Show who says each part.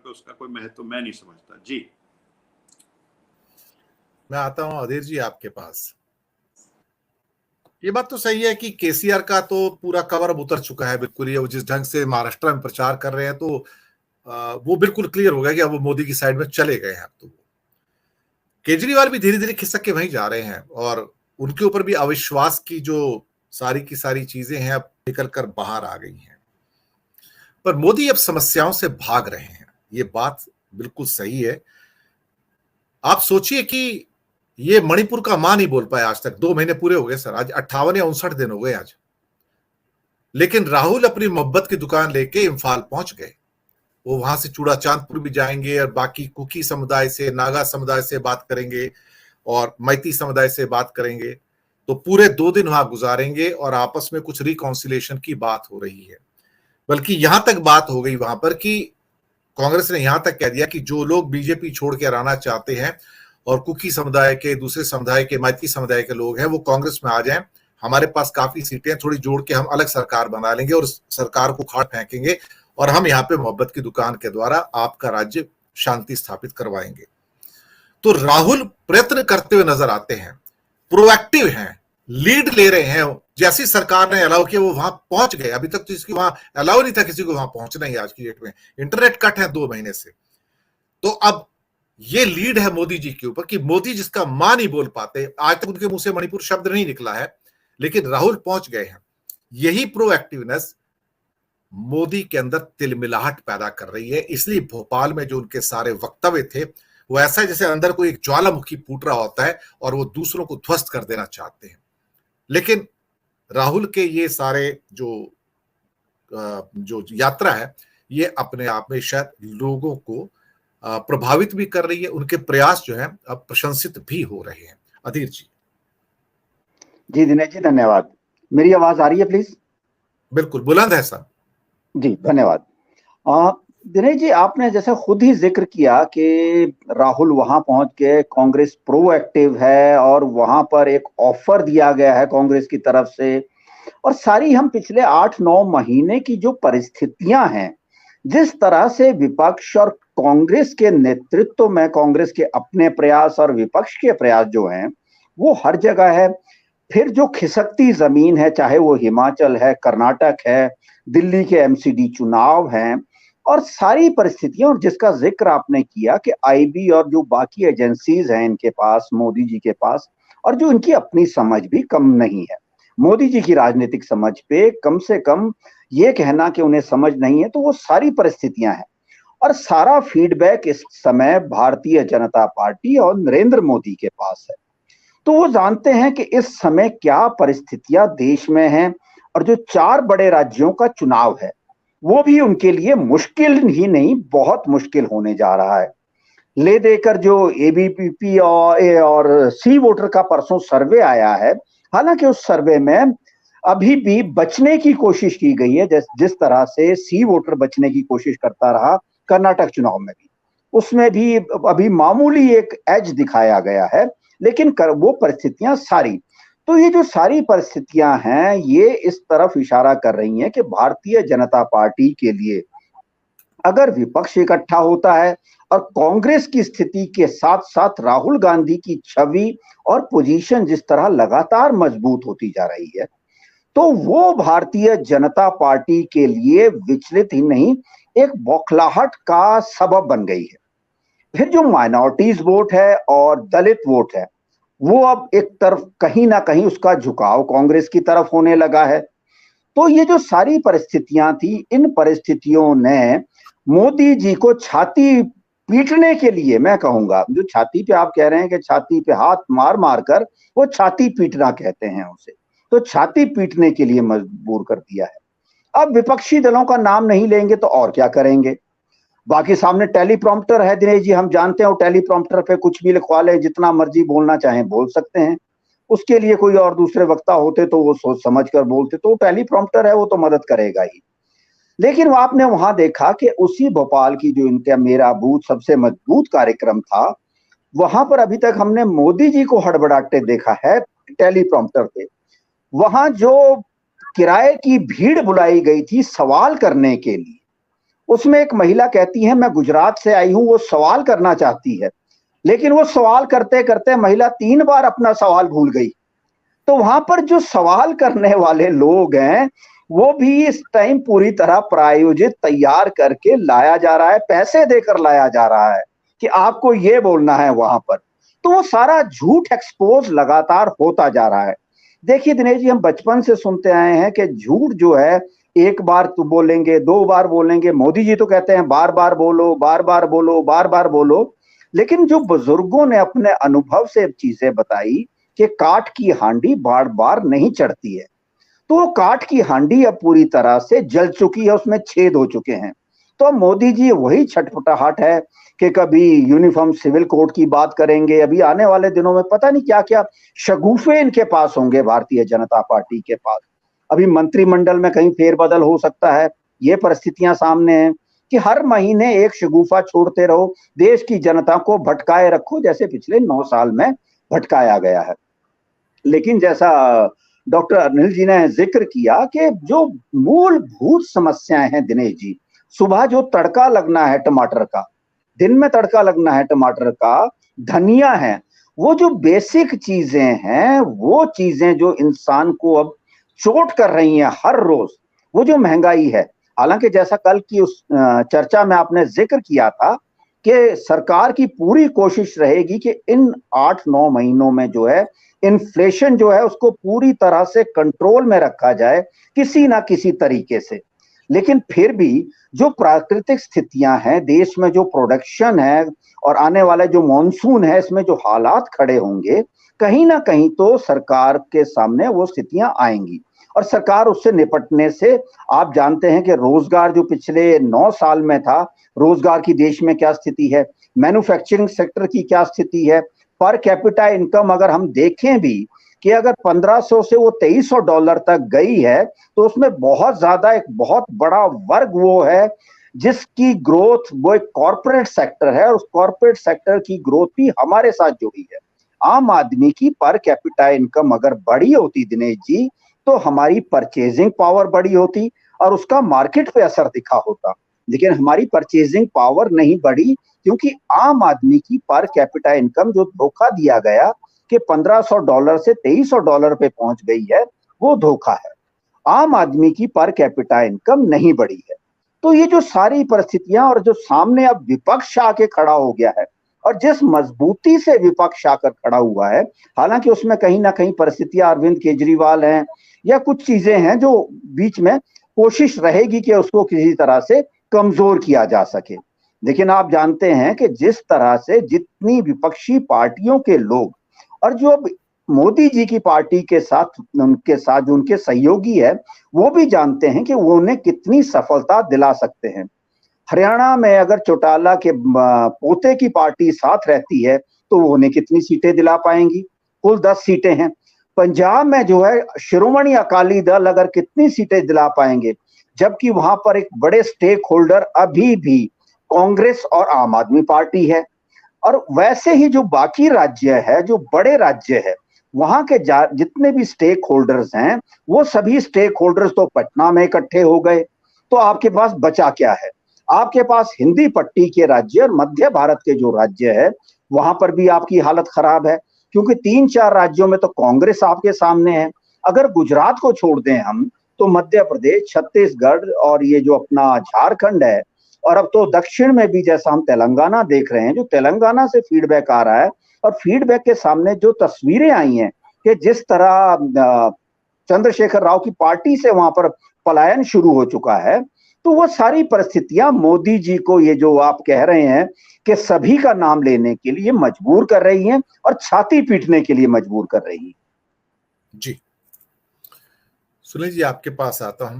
Speaker 1: पे उसका कोई महत्व मैं नहीं समझता। जी
Speaker 2: मैं आता हूं अधीर जी आपके पास। ये बात तो सही है कि केसीआर का तो पूरा कवर अब उतर चुका है बिल्कुल। ये वो जिस ढंग से महाराष्ट्र में प्रचार कर रहे हैं तो वो बिल्कुल क्लियर हो गया कि अब वो मोदी की साइड में चले गए हैं। अब तो केजरीवाल भी धीरे धीरे खिसक के वहीं जा रहे हैं और उनके ऊपर भी अविश्वास की जो सारी की सारी चीजें हैं अब निकल कर बाहर आ गई हैं। पर मोदी अब समस्याओं से भाग रहे हैं, ये बात बिल्कुल सही है। आप सोचिए कि ये मणिपुर का मां नहीं बोल पाया आज तक, 2 महीने पूरे हो गए सर, आज 58 या 59 दिन हो गए आज। लेकिन राहुल अपनी मोहब्बत की दुकान लेके इम्फाल पहुंच गए। वो वहां से चूड़ा चांदपुर भी जाएंगे और बाकी कुकी समुदाय से, नागा समुदाय से बात करेंगे और मैती समुदाय से बात करेंगे। तो पूरे 2 दिन वहां गुजारेंगे और आपस में कुछ रिकॉन्सिलेशन की बात हो रही है। बल्कि यहां तक बात हो गई वहां पर कि कांग्रेस ने यहां तक कह दिया कि जो लोग बीजेपी छोड़ के रहना चाहते हैं और कुकी समुदाय के, दूसरे समुदाय के, मैती समुदाय के लोग हैं, वो कांग्रेस में आ जाएं। हमारे पास काफी सीटें, थोड़ी जोड़ के हम अलग सरकार बना लेंगे और सरकार को खाट फेंकेंगे और हम यहाँ पे मोहब्बत की दुकान के द्वारा आपका राज्य शांति स्थापित करवाएंगे। तो राहुल प्रयत्न करते हुए नजर आते हैं, प्रोएक्टिव हैं, लीड ले रहे हैं। जैसी सरकार ने अलाउ किया वो वहां पहुंच गए। अभी तक तो इसकी वहां अलाउ नहीं था किसी को वहां पहुंचना ही। आज की डेट में इंटरनेट कट है 2 महीने से। तो अब ये लीड है मोदी जी के ऊपर कि मोदी जिसका मां नहीं बोल पाते, आज तक उनके मुंह से मणिपुर शब्द नहीं निकला है, लेकिन राहुल पहुंच गए हैं। यही प्रोएक्टिवनेस मोदी के अंदर तिलमिलाहट पैदा कर रही है। इसलिए भोपाल में जो उनके सारे वक्तव्य थे वो ऐसा है जैसे अंदर कोई एक ज्वालामुखी फूट रहा होता है और वो दूसरों को ध्वस्त कर देना चाहते हैं। लेकिन राहुल के ये सारे जो यात्रा है ये अपने आप में शायद लोगों को प्रभावित भी कर रही है। उनके प्रयास जो है अब प्रशंसित भी हो रहे हैं। अधीर जी।
Speaker 3: जी दिनेश जी धन्यवाद। मेरी आवाज आ रही है प्लीज?
Speaker 2: बिल्कुल बुलंद है साहब।
Speaker 3: जी धन्यवाद। दिनेश जी, आपने जैसे खुद ही जिक्र किया कि राहुल वहां पहुंच के कांग्रेस प्रोएक्टिव है और वहां पर एक ऑफर दिया गया है कांग्रेस की तरफ से, और सारी हम पिछले 8-9 महीने की जो परिस्थितियां हैं, जिस तरह से विपक्ष और कांग्रेस के नेतृत्व में कांग्रेस के अपने प्रयास और विपक्ष के प्रयास जो हैं वो हर जगह है। फिर जो खिसकती जमीन है, चाहे वो हिमाचल है, कर्नाटक है, दिल्ली के एमसीडी चुनाव हैं, और सारी परिस्थितियां, और जिसका जिक्र आपने किया कि आईबी और जो बाकी एजेंसीज हैं इनके पास, मोदी जी के पास, और जो इनकी अपनी समझ भी कम नहीं है। मोदी जी की राजनीतिक समझ पे कम से कम ये कहना कि उन्हें समझ नहीं है, तो वो सारी परिस्थितियां हैं। और सारा फीडबैक इस समय भारतीय जनता पार्टी और नरेंद्र मोदी के पास है। तो वो जानते हैं कि इस समय क्या परिस्थितियां देश में हैं, और जो 4 बड़े राज्यों का चुनाव है वो भी उनके लिए मुश्किल ही नहीं, बहुत मुश्किल होने जा रहा है। ले देकर जो एबीपीपी और सी वोटर का परसों सर्वे आया है, हालांकि उस सर्वे में अभी भी बचने की कोशिश की गई है, जिस तरह से सी वोटर बचने की कोशिश करता रहा कर्नाटक चुनाव में भी, उसमें भी अभी मामूली एक एज दिखाया गया है। लेकिन वो परिस्थितियां सारी, तो ये जो सारी परिस्थितियां हैं ये इस तरफ इशारा कर रही हैं कि भारतीय जनता पार्टी के लिए अगर विपक्ष इकट्ठा होता है और कांग्रेस की स्थिति के साथ साथ राहुल गांधी की छवि और पोजीशन जिस तरह लगातार मजबूत होती जा रही है, तो वो भारतीय जनता पार्टी के लिए विचलित ही नहीं, एक बौखलाहट का सबब बन गई है। फिर जो माइनॉरिटीज वोट है और दलित वोट है, वो अब एक तरफ कहीं ना कहीं उसका झुकाव कांग्रेस की तरफ होने लगा है। तो ये जो सारी परिस्थितियां थी, इन परिस्थितियों ने मोदी जी को छाती पीटने के लिए, मैं कहूंगा, जो छाती पे आप कह रहे हैं कि छाती पे हाथ मार मार कर वो छाती पीटना कहते हैं उसे, तो छाती पीटने के लिए मजबूर कर दिया है। अब विपक्षी दलों का नाम नहीं लेंगे तो और क्या करेंगे। बाकी सामने टेलीप्रॉम्प्टर है दिनेश जी, हम जानते हैं वो टेलीप्रॉम्प्टर पे कुछ भी लिखवा ले, जितना मर्जी बोलना चाहें बोल सकते हैं। उसके लिए कोई और दूसरे वक्ता होते तो वो सोच समझ कर बोलते, तो टेलीप्रॉम्प्टर है वो तो मदद करेगा ही। लेकिन वो आपने वहां देखा कि उसी भोपाल की जो इनका मेरा बूथ सबसे मजबूत कार्यक्रम था, वहां पर अभी तक हमने मोदी जी को हड़बड़ाते देखा है टेलीप्रॉम्प्टर पे। वहां जो किराए की भीड़ बुलाई गई थी सवाल करने के लिए, उसमें एक महिला कहती है मैं गुजरात से आई हूं, वो सवाल करना चाहती है, लेकिन वो सवाल करते करते महिला 3 बार अपना सवाल भूल गई। तो वहां पर जो सवाल करने वाले लोग हैं वो भी इस टाइम पूरी तरह प्रायोजित तैयार करके लाया जा रहा है, पैसे देकर लाया जा रहा है कि आपको ये बोलना है वहां पर। तो वो सारा झूठ एक्सपोज लगातार होता जा रहा है। देखिए दिनेश जी, हम बचपन से सुनते आए हैं कि झूठ जो है एक बार तो बोलेंगे, 2 बार बोलेंगे, मोदी जी तो कहते हैं बार बार बोलो, बार बार बोलो, बार बार बोलो। लेकिन जो बुजुर्गों ने अपने अनुभव से चीजें बताई कि काठ की हांडी बार बार नहीं चढ़ती है, तो वो काठ की हांडी अब पूरी तरह से जल चुकी है, उसमें छेद हो चुके हैं। तो मोदी जी वही छटपटाहट है कि कभी यूनिफॉर्म सिविल कोड की बात करेंगे, अभी आने वाले दिनों में पता नहीं क्या क्या शगुफे इनके पास होंगे भारतीय जनता पार्टी के पास। अभी मंत्रिमंडल में कहीं फेरबदल हो सकता है, ये परिस्थितियां सामने हैं कि हर महीने एक शगुफा छोड़ते रहो, देश की जनता को भटकाए रखो, जैसे पिछले 9 साल में भटकाया गया है। लेकिन जैसा डॉक्टर अनिल जी ने जिक्र किया कि जो मूलभूत समस्याएं हैं दिनेश जी, सुबह जो तड़का लगना है टमाटर का, दिन में तड़का लगना है टमाटर का, धनिया है, वो जो बेसिक चीजें हैं, वो चीजें जो इंसान को अब चोट कर रही हैं हर रोज, वो जो महंगाई है। हालांकि जैसा कल की उस चर्चा में आपने जिक्र किया था कि सरकार की पूरी कोशिश रहेगी कि इन 8-9 महीनों में जो है इन्फ्लेशन जो है उसको पूरी तरह से कंट्रोल में रखा जाए किसी ना किसी तरीके से। लेकिन फिर भी जो प्राकृतिक स्थितियां हैं, देश में जो प्रोडक्शन है और आने वाले जो मॉनसून है, इसमें जो हालात खड़े होंगे, कहीं ना कहीं तो सरकार के सामने वो स्थितियां आएंगी और सरकार उससे निपटने से, आप जानते हैं कि रोजगार जो पिछले 9 साल में था, रोजगार की देश में क्या स्थिति है, मैन्युफैक्चरिंग सेक्टर की क्या स्थिति है, पर कैपिटा इनकम अगर हम देखें भी कि अगर 1500 से वो $2300 तक गई है, तो उसमें बहुत ज्यादा एक बहुत बड़ा वर्ग वो है जिसकी ग्रोथ, वो एक कॉर्पोरेट सेक्टर है और उस कॉर्पोरेट सेक्टर की ग्रोथ भी हमारे साथ जुड़ी है। आम आदमी की पर कैपिटा इनकम अगर बड़ी होती दिनेश जी, तो हमारी परचेजिंग पावर बड़ी होती और उसका मार्केट पे असर दिखा होता। लेकिन हमारी परचेजिंग पावर नहीं बढ़ी क्योंकि आम आदमी की पर कैपिटा इनकम जो धोखा दिया गया कि $1500 से $2300 पे पहुंच गई है, वो धोखा है। आम आदमी की पर कैपिटा इनकम नहीं बढ़ी है। तो ये जो सारी परिस्थितियां और जो सामने अब विपक्ष आके खड़ा हो गया है और जिस मजबूती से विपक्ष आकर खड़ा हुआ है, हालांकि उसमें कहीं ना कहीं परिस्थितियां अरविंद केजरीवाल हैं या कुछ चीजें हैं जो बीच में कोशिश रहेगी कि उसको किसी तरह से कमजोर किया जा सके। लेकिन आप जानते हैं कि जिस तरह से जितनी विपक्षी पार्टियों के लोग और जो मोदी जी की पार्टी के साथ जो उनके सहयोगी है, वो भी जानते हैं कि वो उन्हें कितनी सफलता दिला सकते हैं। हरियाणा में अगर चौटाला के पोते की पार्टी साथ रहती है तो वो उन्हें कितनी सीटें दिला पाएंगी? कुल 10 सीटें हैं। पंजाब में जो है शिरोमणि अकाली दल अगर कितनी सीटें दिला पाएंगे, जबकि वहां पर एक बड़े स्टेक होल्डर अभी भी कांग्रेस और आम आदमी पार्टी है। और वैसे ही जो बाकी राज्य है, जो बड़े राज्य है, वहां के जितने भी स्टेक होल्डर्स हैं, वो सभी स्टेक होल्डर्स तो पटना में इकट्ठे हो गए। तो आपके पास बचा क्या है? आपके पास हिंदी पट्टी के राज्य और मध्य भारत के जो राज्य है, वहां पर भी आपकी हालत खराब है क्योंकि 3-4 राज्यों में तो कांग्रेस आपके सामने है। अगर गुजरात को छोड़ दें हम, तो मध्य प्रदेश, छत्तीसगढ़ और ये जो अपना झारखंड है, और अब तो दक्षिण में भी जैसा हम तेलंगाना देख रहे हैं, जो तेलंगाना से फीडबैक आ रहा है और फीडबैक के सामने जो तस्वीरें आई हैं कि जिस तरह चंद्रशेखर राव की पार्टी से वहां पर पलायन शुरू हो चुका है, तो वो सारी परिस्थितियां मोदी जी को, ये जो आप कह रहे हैं कि सभी का नाम लेने के लिए मजबूर कर रही हैं और छाती पीटने के लिए मजबूर कर रही हैं।
Speaker 2: जी सुनील जी, आपके पास आता हूं।